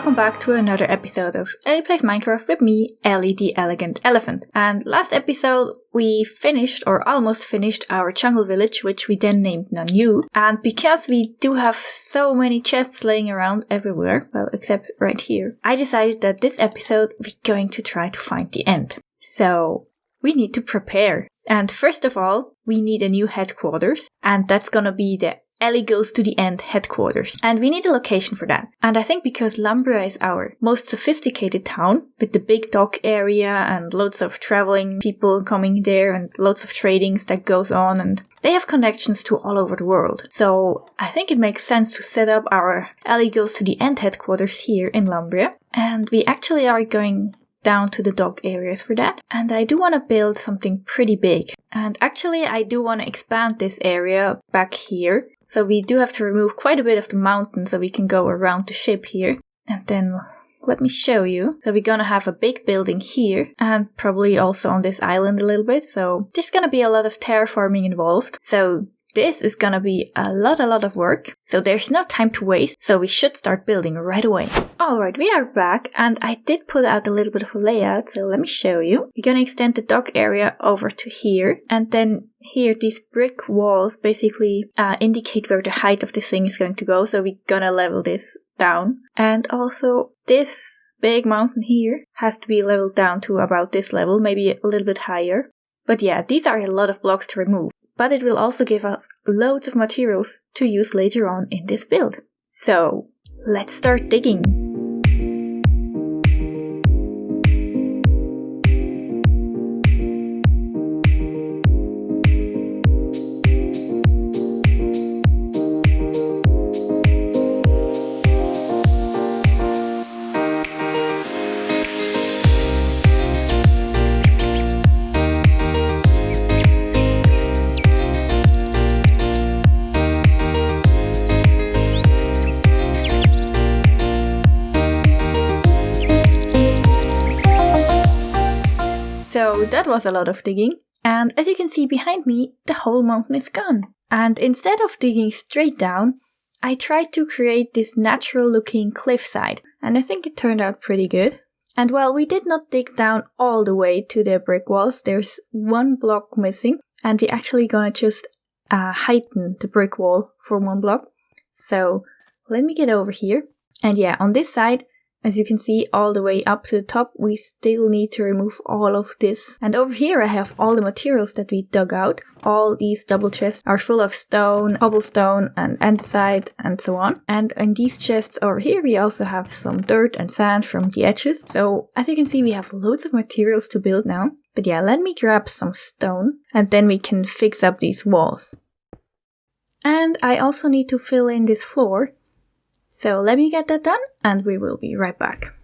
welcome back to another episode of Ellie Plays Minecraft with me, Ellie the Elegant Elephant. And last episode we finished, or almost finished, our jungle village, which we then named Nigh. And because we do have so many chests laying around everywhere, well, except right here, I decided that this episode we're going to try to find the end. So we need to prepare. And first of all, we need a new headquarters, and that's gonna be the Ellie Goes to the End headquarters. And we need a location for that. And I think because Lumbria is our most sophisticated town, with the big dock area and loads of traveling people coming there and lots of tradings that goes on, and they have connections to all over the world. So I think it makes sense to set up our Ellie Goes to the End headquarters here in Lumbria. And we actually are going down to the dock areas for that. And I do want to build something pretty big. And actually I do want to expand this area back here. So we do have to remove quite a bit of the mountain so we can go around the ship here. And then let me show you. So we're gonna have a big building here and probably also on this island a little bit. So there's gonna be a lot of terraforming involved. So this is gonna be a lot of work. So there's no time to waste. So we should start building right away. Alright, we are back and I did put out a little bit of a layout. So let me show you. We're gonna extend the dock area over to here. And then here, these brick walls basically indicate where the height of this thing is going to go. So we're gonna level this down. And also this big mountain here has to be leveled down to about this level, maybe a little bit higher. But yeah, these are a lot of blocks to remove. But it will also give us loads of materials to use later on in this build. So let's start digging. So that was a lot of digging, and as you can see behind me, the whole mountain is gone. And instead of digging straight down, I tried to create this natural looking cliffside, and I think it turned out pretty good. And while we did not dig down all the way to the brick walls, there's one block missing, and we're actually gonna just heighten the brick wall for one block. So let me get over here, and yeah, on this side, as you can see, all the way up to the top, we still need to remove all of this. And over here I have all the materials that we dug out. All these double chests are full of stone, cobblestone and andesite and so on. And in these chests over here we also have some dirt and sand from the edges. So as you can see, we have loads of materials to build now. But yeah, let me grab some stone and then we can fix up these walls. And I also need to fill in this floor. So let me get that done and we will be right back.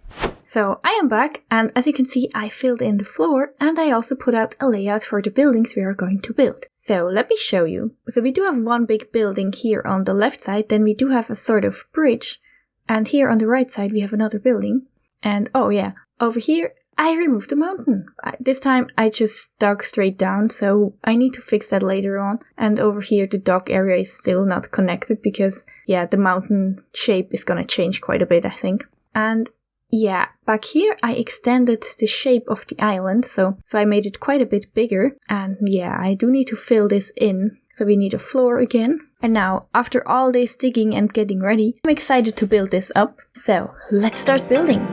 So I am back, and as you can see I filled in the floor and I also put out a layout for the buildings we are going to build. So let me show you. So we do have one big building here on the left side, then we do have a sort of bridge, and here on the right side we have another building. And oh yeah, over here I removed the mountain. This time I just dug straight down, so I need to fix that later on. And over here the dock area is still not connected because, yeah, the mountain shape is gonna change quite a bit, I think. And yeah, back here I extended the shape of the island, so I made it quite a bit bigger. And yeah, I do need to fill this in, so we need a floor again. And now, after all this digging and getting ready, I'm excited to build this up. So let's start building.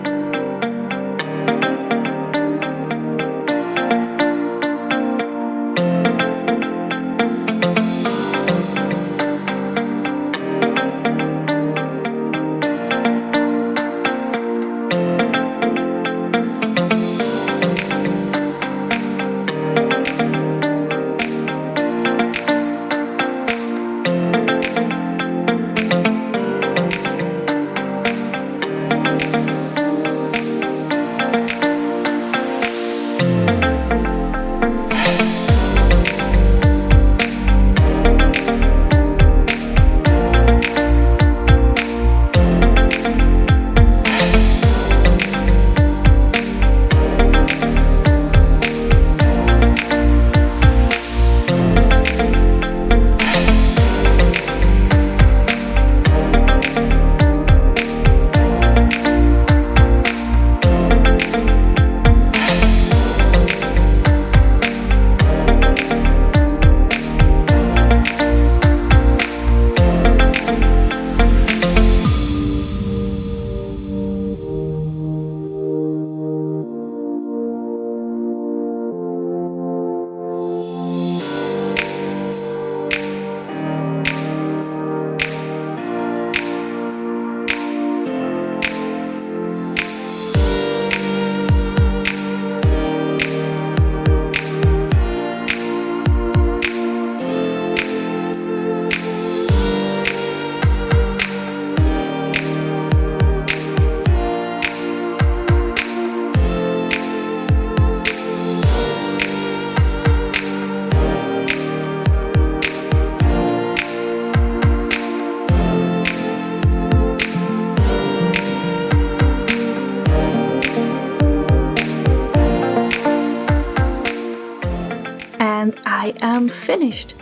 And I am finished.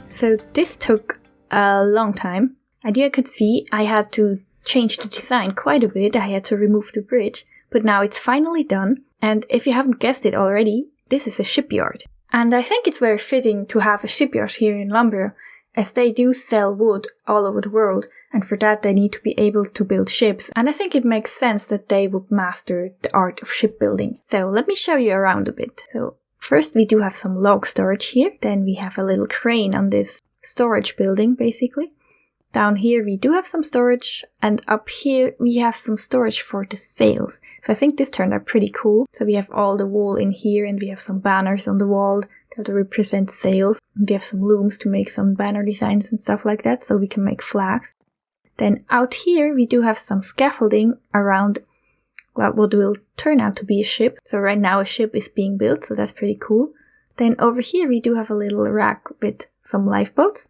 So this took a long time. And you could see I had to change the design quite a bit. I had to remove the bridge, but now it's finally done. And if you haven't guessed it already, this is a shipyard. And I think it's very fitting to have a shipyard here in Lumbria, as they do sell wood all over the world, and for that they need to be able to build ships. And I think it makes sense that they would master the art of shipbuilding. So let me show you around a bit. So first we do have some log storage here. Then we have a little crane on this storage building, basically. Down here we do have some storage, and up here we have some storage for the sails. So I think this turned out pretty cool. So we have all the wool in here, and we have some banners on the wall that represent sails. And we have some looms to make some banner designs and stuff like that, so we can make flags. Then out here we do have some scaffolding around what will turn out to be a ship. So right now a ship is being built, so that's pretty cool. Then over here we do have a little rack with some lifeboats.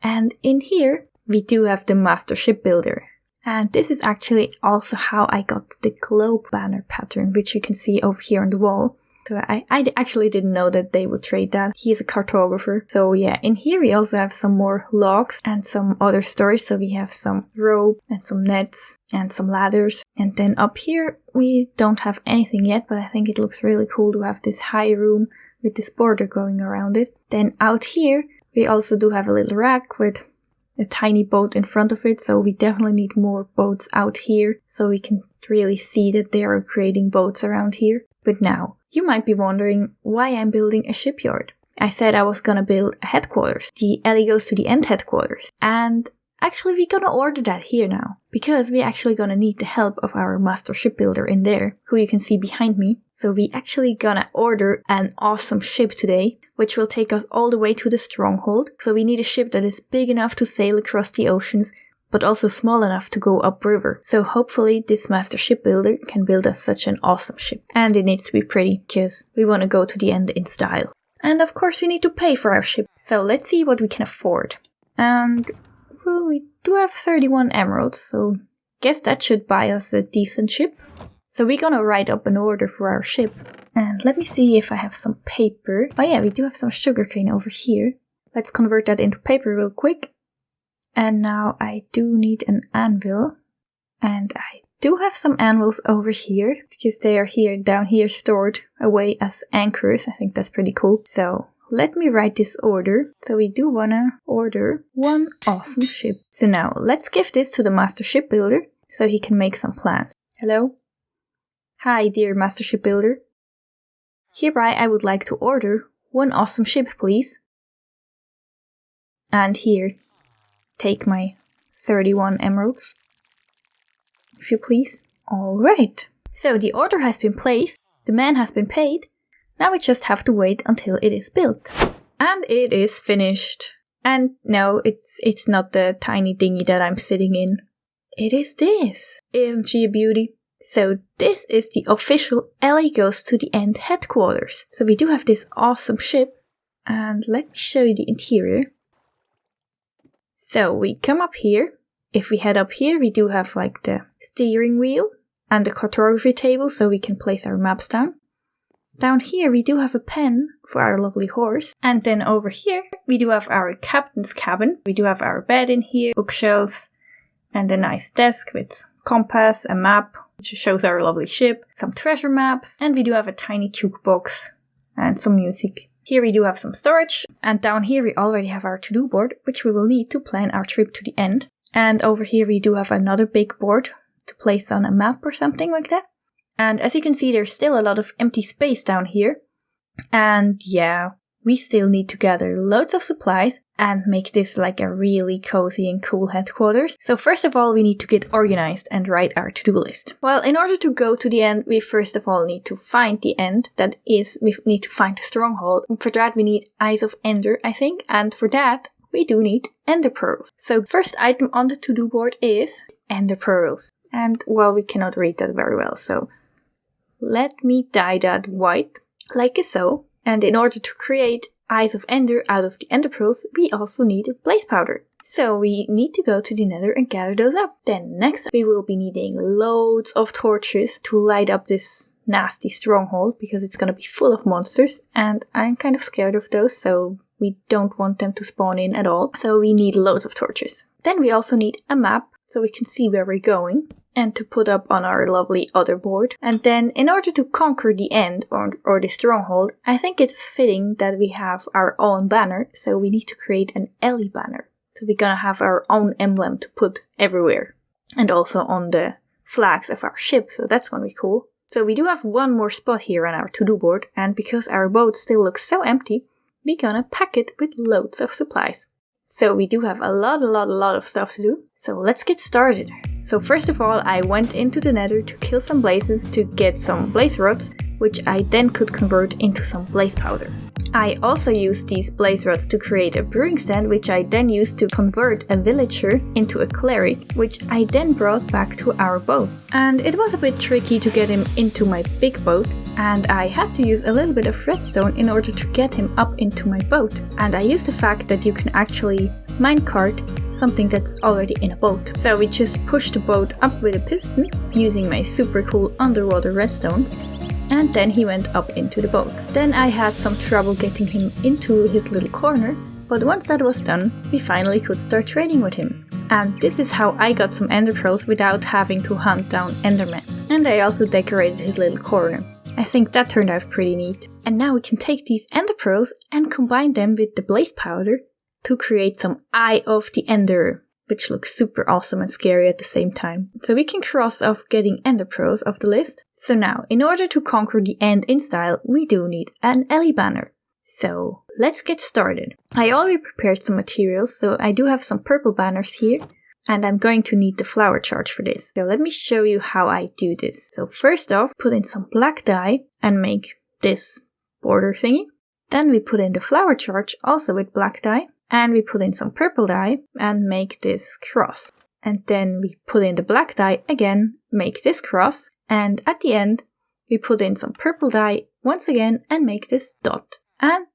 And in here, we do have the Master Shipbuilder. And this is actually also how I got the globe banner pattern, which you can see over here on the wall. So I actually didn't know that they would trade that. He is a cartographer. So yeah, in here we also have some more logs and some other storage. So we have some rope and some nets and some ladders. And then up here, we don't have anything yet, but I think it looks really cool to have this high room with this border going around it. Then out here, we also do have a little rack with a tiny boat in front of it, so we definitely need more boats out here so we can really see that they are creating boats around here. But now, you might be wondering why I'm building a shipyard. I said I was gonna build a headquarters. The Ellie goes to the end headquarters. And actually we're gonna order that here now, because we're actually gonna need the help of our master shipbuilder in there, who you can see behind me. So we actually gonna order an awesome ship today, which will take us all the way to the stronghold. So we need a ship that is big enough to sail across the oceans, but also small enough to go upriver. So hopefully this master shipbuilder can build us such an awesome ship. And it needs to be pretty, because we want to go to the end in style. And of course we need to pay for our ship. So let's see what we can afford. And well, we do have 31 emeralds, so guess that should buy us a decent ship. So we're gonna write up an order for our ship. And let me see if I have some paper. Oh yeah, we do have some sugarcane over here. Let's convert that into paper real quick. And now I do need an anvil. And I do have some anvils over here, because they are here, down here, stored away as anchors. I think that's pretty cool. So let me write this order. So we do wanna order one awesome ship. So now let's give this to the master shipbuilder so he can make some plans. Hello? Hi, dear master shipbuilder. Hereby I would like to order one awesome ship, please. And here, take my 31 emeralds, if you please. Alright. So the order has been placed, the man has been paid. Now we just have to wait until it is built. And it is finished. And no, it's not the tiny dinghy that I'm sitting in. It is this. Isn't she a beauty? So this is the official Ellie Goes to the End headquarters. So we do have this awesome ship. And let me show you the interior. So we come up here. If we head up here, we do have like the steering wheel and the cartography table so we can place our maps down. Down here we do have a pen for our lovely horse. And then over here we do have our captain's cabin. We do have our bed in here, bookshelves, and a nice desk with compass, a map, which shows our lovely ship, some treasure maps, and we do have a tiny jukebox and some music. Here we do have some storage, and down here we already have our to-do board, which we will need to plan our trip to the end. And over here we do have another big board to place on a map or something like that. And as you can see, there's still a lot of empty space down here. And yeah, we still need to gather loads of supplies and make this like a really cozy and cool headquarters. So first of all, we need to get organized and write our to-do list. Well, in order to go to the end, we first of all need to find the end. That is, we need to find the stronghold. And for that, we need Eyes of Ender, I think. And for that, we do need Ender Pearls. So first item on the to-do board is Ender Pearls. And well, we cannot read that very well, so let me dye that white, like so. And in order to create Eyes of Ender out of the Ender Pearls, we also need a blaze powder. So we need to go to the Nether and gather those up. Then next we will be needing loads of torches to light up this nasty stronghold because it's gonna be full of monsters and I'm kind of scared of those, so we don't want them to spawn in at all. So we need loads of torches. Then we also need a map so we can see where we're going and to put up on our lovely other board. And then in order to conquer the end or the stronghold, I think it's fitting that we have our own banner, so we need to create an Ellie banner. So we're gonna have our own emblem to put everywhere and also on the flags of our ship, so that's gonna be cool. So we do have one more spot here on our to-do board, and because our boat still looks so empty, we're gonna pack it with loads of supplies. So we do have a lot of stuff to do. So let's get started. So first of all, I went into the Nether to kill some blazes to get some blaze rods, which I then could convert into some blaze powder. I also used these blaze rods to create a brewing stand, which I then used to convert a villager into a cleric, which I then brought back to our boat. And it was a bit tricky to get him into my big boat, and I had to use a little bit of redstone in order to get him up into my boat. And I used the fact that you can actually minecart something that's already in a boat. So we just pushed the boat up with a piston using my super cool underwater redstone, and then he went up into the boat. Then I had some trouble getting him into his little corner, but once that was done, we finally could start trading with him. And this is how I got some ender pearls without having to hunt down endermen. And I also decorated his little corner. I think that turned out pretty neat. And now we can take these ender pearls and combine them with the blaze powder to create some Eye of the Ender, which looks super awesome and scary at the same time. So we can cross off getting ender pearls off the list. So now, in order to conquer the end in style, we do need an Ellie banner. So let's get started. I already prepared some materials, so I do have some purple banners here, and I'm going to need the flower charge for this. So let me show you how I do this. So first off, put in some black dye and make this border thingy. Then we put in the flower charge also with black dye. And we put in some purple dye and make this cross. And then we put in the black dye again, make this cross. And at the end, we put in some purple dye once again and make this dot. And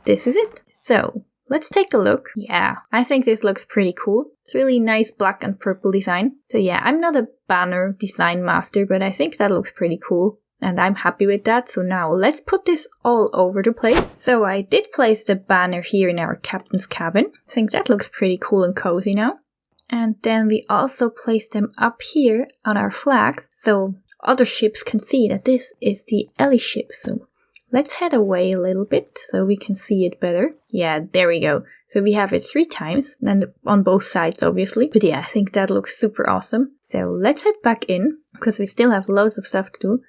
this is it. So let's take a look. Yeah, I think this looks pretty cool. It's really nice black and purple design. So yeah, I'm not a banner design master, but I think that looks pretty cool. And I'm happy with that, so now let's put this all over the place. So I did place the banner here in our captain's cabin. I think that looks pretty cool and cozy now. And then we also placed them up here on our flags, so other ships can see that this is the Ellie ship. So let's head away a little bit so we can see it better. Yeah, there we go. So we have it 3 times, and on both sides obviously. But yeah, I think that looks super awesome. So let's head back in, because we still have loads of stuff to do.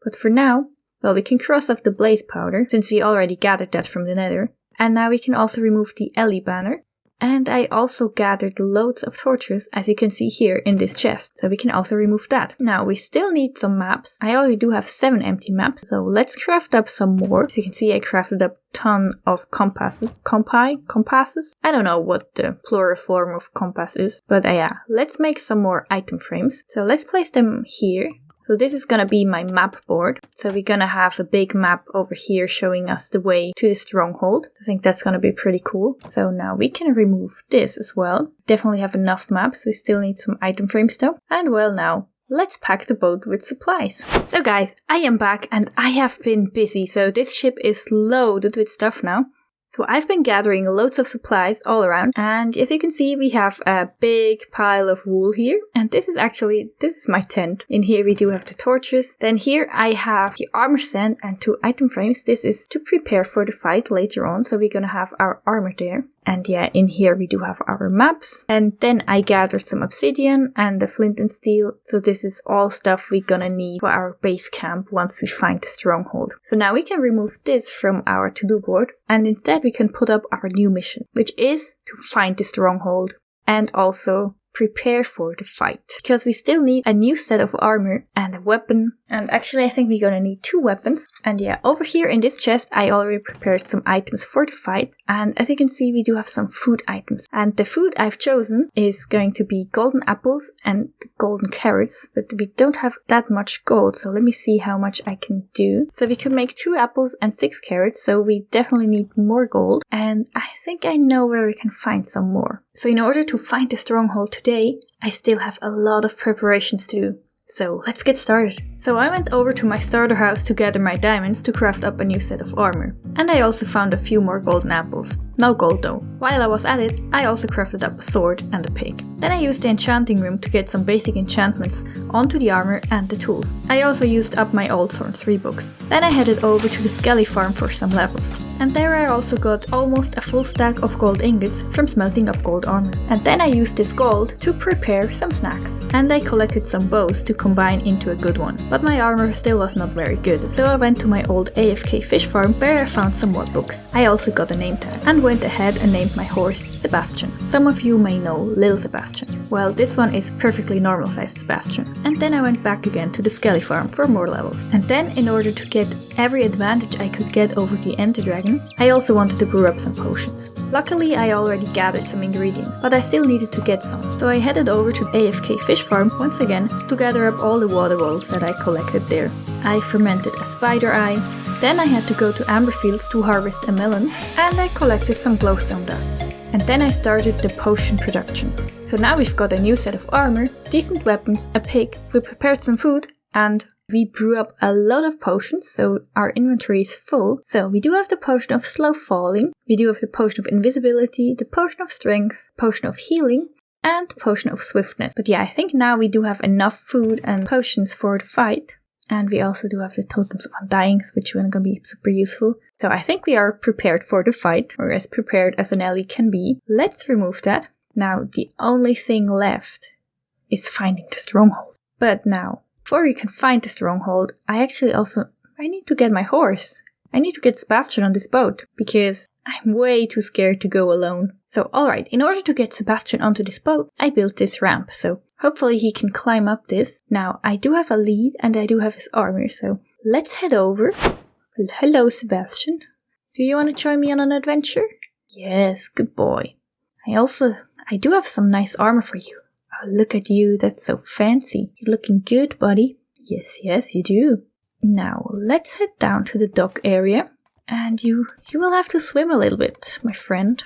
But for now, well, we can cross off the blaze powder, since we already gathered that from the Nether. And now we can also remove the Ellie banner. And I also gathered loads of torches, as you can see here in this chest. So we can also remove that. Now, we still need some maps. I already do have 7 empty maps, so let's craft up some more. As you can see, I crafted up a ton of compasses. Compasses? I don't know what the plural form of compass is, but yeah, let's make some more item frames. So let's place them here. So this is gonna be my map board. So we're gonna have a big map over here showing us the way to the stronghold. I think that's gonna be pretty cool. So now we can remove this as well. Definitely have enough maps. We still need some item frames though. And well, now let's pack the boat with supplies. So guys, I am back and I have been busy. So this ship is loaded with stuff now. So I've been gathering loads of supplies all around, and as you can see, we have a big pile of wool here, and this is my tent. In here we do have the torches. Then here I have the armor stand and 2 item frames. This is to prepare for the fight later on, so we're gonna have our armor there. And yeah, in here we do have our maps. And then I gathered some obsidian and the flint and steel. So this is all stuff we're gonna need for our base camp once we find the stronghold. So now we can remove this from our to-do board. And instead we can put up our new mission, which is to find the stronghold and also prepare for the fight. Because we still need a new set of armor and a weapon. And actually I think we're gonna need 2 weapons. And yeah, over here in this chest I already prepared some items for the fight. And as you can see, we do have some food items. And the food I've chosen is going to be golden apples and golden carrots. But we don't have that much gold, so let me see how much I can do. So we could make 2 apples and 6 carrots, so we definitely need more gold. And I think I know where we can find some more. So in order to find the stronghold today, I still have a lot of preparations to do. So let's get started. So I went over to my starter house to gather my diamonds to craft up a new set of armor. And I also found a few more golden apples. No gold though. While I was at it, I also crafted up a sword and a pick. Then I used the enchanting room to get some basic enchantments onto the armor and the tools. I also used up my old Thorn 3 books. Then I headed over to the Skelly farm for some levels. And there I also got almost a full stack of gold ingots from smelting up gold armor. And then I used this gold to prepare some snacks. And I collected some bows to combine into a good one. But my armor still was not very good, so I went to my old AFK fish farm where I found some more books. I also got a name tag and went ahead and named my horse Sebastian. Some of you may know Lil Sebastian. Well, this one is perfectly normal sized Sebastian. And then I went back again to the Skelly farm for more levels. And then in order to get every advantage I could get over the Ender Dragon, I also wanted to brew up some potions. Luckily I already gathered some ingredients, but I still needed to get some, so I headed over to AFK Fish Farm once again to gather up all the water bottles that I collected there. I fermented a spider eye, then I had to go to Amber Fields to harvest a melon, and I collected some glowstone dust. And then I started the potion production. So now we've got a new set of armor, decent weapons, a pig, we prepared some food, and we brew up a lot of potions, so our inventory is full. So we do have the potion of slow falling, we do have the potion of invisibility, the potion of strength, potion of healing, and the potion of swiftness. But yeah, I think now we do have enough food and potions for the fight. And we also do have the totems of undying, which are going to be super useful. So I think we are prepared for the fight, or as prepared as an Ellie can be. Let's remove that. Now the only thing left is finding the stronghold. But now, before we can find the stronghold, I need to get my horse. I need to get Sebastian on this boat, because I'm way too scared to go alone. So alright, in order to get Sebastian onto this boat, I built this ramp, so hopefully he can climb up this. Now, I do have a lead, and I do have his armor, so let's head over. Hello, Sebastian. Do you want to join me on an adventure? Yes, good boy. I do have some nice armor for you. Oh, look at you, that's so fancy. You're looking good, buddy. Yes, you do. Now, let's head down to the dock area. And you will have to swim a little bit, my friend.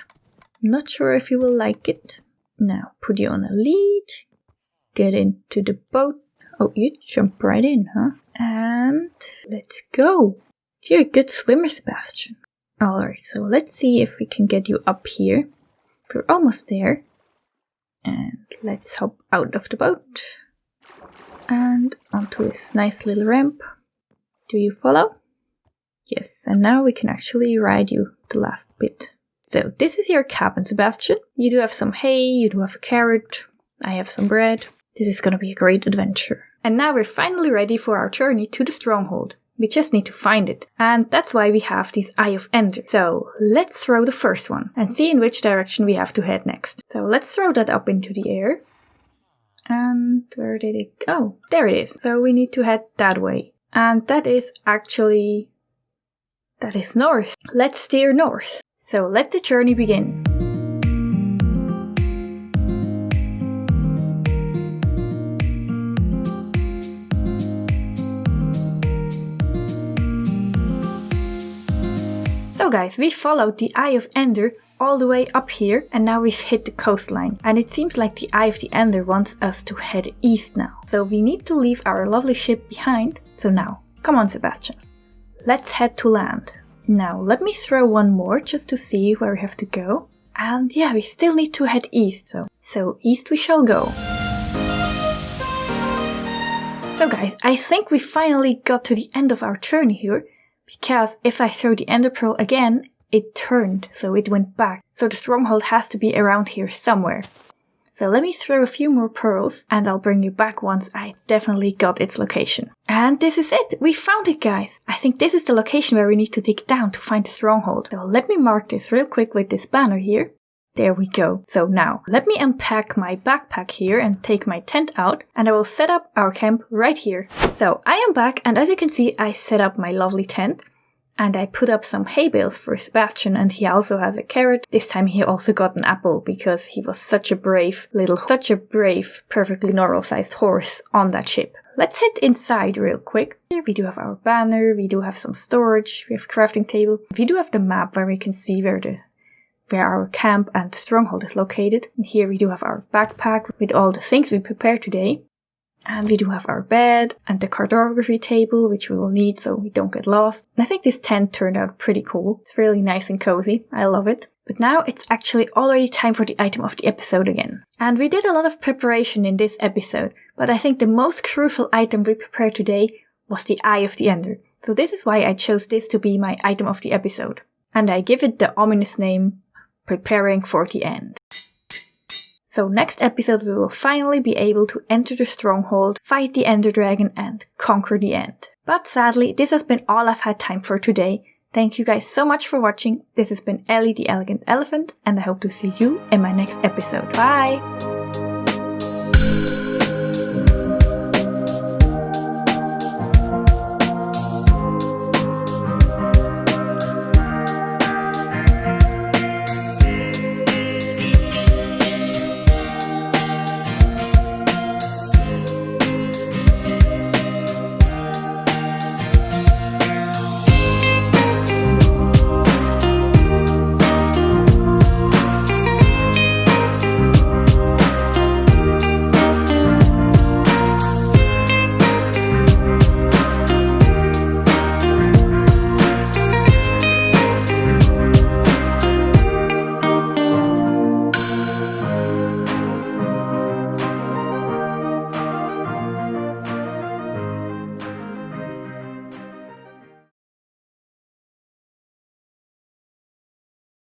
I'm not sure if you will like it. Now, put you on a lead. Get into the boat. Oh, you jump right in, huh? And let's go. You're a good swimmer, Sebastian. Alright, so let's see if we can get you up here. We're almost there. And let's hop out of the boat. And onto this nice little ramp. Do you follow? Yes, and now we can actually ride you the last bit. So this is your cabin, Sebastian. You do have some hay, you do have a carrot, I have some bread. This is gonna be a great adventure. And now we're finally ready for our journey to the stronghold. We just need to find it. And that's why we have this Eye of Ender. So let's throw the first one and see in which direction we have to head next. So let's throw that up into the air. And where did it go? There it is. So we need to head that way. And that is north. Let's steer north. So let the journey begin. So guys, we followed the Eye of Ender all the way up here, and now we've hit the coastline. And it seems like the Eye of the Ender wants us to head east now. So we need to leave our lovely ship behind. So now, come on Sebastian, let's head to land. Now let me throw one more just to see where we have to go. And yeah, we still need to head east, so east we shall go. So guys, I think we finally got to the end of our journey here. Because if I throw the ender pearl again, it turned, so it went back. So the stronghold has to be around here somewhere. So let me throw a few more pearls, and I'll bring you back once I definitely got its location. And this is it! We found it, guys! I think this is the location where we need to dig down to find the stronghold. So let me mark this real quick with this banner here. There we go. So now, let me unpack my backpack here and take my tent out, and I will set up our camp right here. So I am back, and as you can see, I set up my lovely tent, and I put up some hay bales for Sebastian, and he also has a carrot. This time he also got an apple, because he was such a brave, perfectly normal-sized horse on that ship. Let's head inside real quick. Here we do have our banner, we do have some storage, we have a crafting table. We do have the map where we can see where our camp and the stronghold is located. And here we do have our backpack with all the things we prepared today. And we do have our bed and the cartography table, which we will need so we don't get lost. And I think this tent turned out pretty cool. It's really nice and cozy. I love it. But now it's actually already time for the item of the episode again. And we did a lot of preparation in this episode, but I think the most crucial item we prepared today was the Eye of the Ender. So this is why I chose this to be my item of the episode. And I give it the ominous name, Preparing for the End. So next episode we will finally be able to enter the stronghold, fight the Ender Dragon and conquer the end. But sadly, this has been all I've had time for today. Thank you guys so much for watching. This has been Ellie the Elegant Elephant, and I hope to see you in my next episode. Bye!